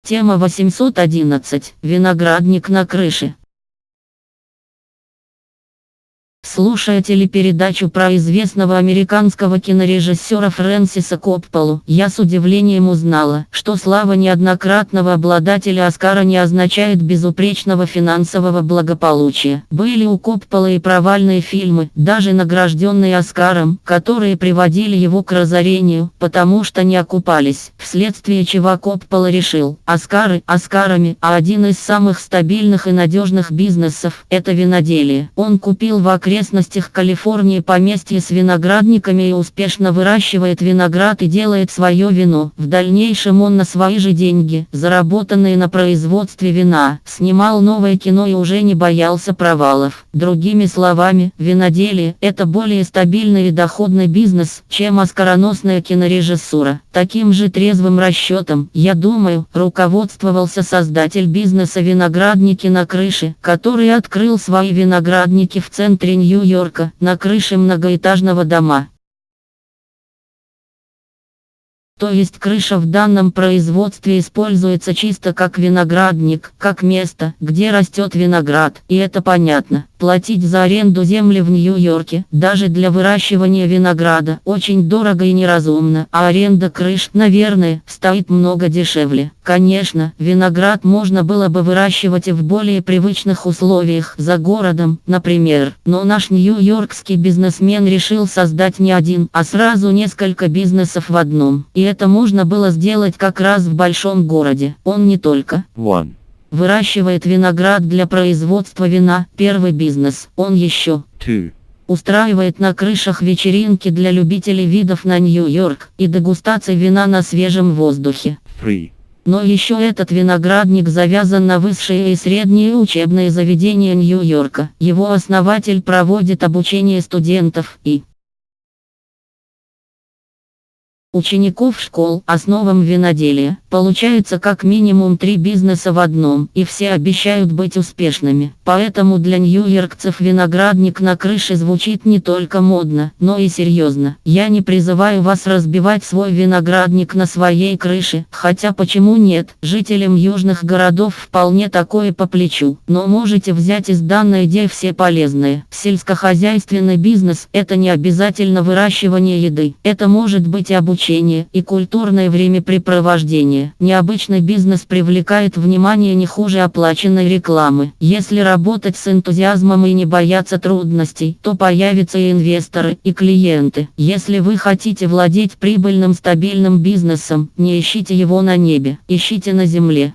Тема 811. Виноградник на крыше. Слушая телепередачу про известного американского кинорежиссера Фрэнсиса Копполу, я с удивлением узнала, что слава неоднократного обладателя Оскара не означает безупречного финансового благополучия. Были у Коппола и провальные фильмы, даже награжденные Оскаром, которые приводили его к разорению, потому что не окупались. Вследствие чего Коппола решил: Оскары Оскарами, а один из самых стабильных и надежных бизнесов – это виноделие. Он купил в окрестностях Калифорнии поместье с виноградниками и успешно выращивает виноград и делает свое вино. В дальнейшем он на свои же деньги, заработанные на производстве вина, снимал новое кино и уже не боялся провалов. Другими словами, виноделие – это более стабильный и доходный бизнес, чем оскароносная кинорежиссура. Таким же трезвым расчетом, я думаю, руководствовался создатель бизнеса «Виноградники на крыше», который открыл свои виноградники в центре Нью-Йорка, на крыше многоэтажного дома. То есть крыша в данном производстве используется чисто как виноградник, как место, где растет виноград, и это понятно. Платить за аренду земли в Нью-Йорке, даже для выращивания винограда, очень дорого и неразумно, а аренда крыш, наверное, стоит много дешевле. Конечно, виноград можно было бы выращивать и в более привычных условиях, за городом, например, но наш нью-йоркский бизнесмен решил создать не один, а сразу несколько бизнесов в одном. И это можно было сделать как раз в большом городе. Он не только выращивает виноград для производства вина, первый бизнес, он еще устраивает на крышах вечеринки для любителей видов на Нью-Йорк и дегустаций вина на свежем воздухе. Но еще этот виноградник завязан на высшие и средние учебные заведения Нью-Йорка. Его основатель проводит обучение студентов и учеников школ основам виноделия. Получается как минимум 3 бизнеса в одном, и все обещают быть успешными. Поэтому для нью-йоркцев виноградник на крыше звучит не только модно, но и серьезно. Я не призываю вас разбивать свой виноградник на своей крыше, хотя почему нет, жителям южных городов вполне такое по плечу. Но можете взять из данной идеи все полезные. Сельскохозяйственный бизнес – это не обязательно выращивание еды, это может быть и обучение, и культурное времяпрепровождение. Необычный бизнес привлекает внимание не хуже оплаченной рекламы. Если работать с энтузиазмом и не бояться трудностей, то появятся и инвесторы, и клиенты. Если вы хотите владеть прибыльным стабильным бизнесом, не ищите его на небе, ищите на земле.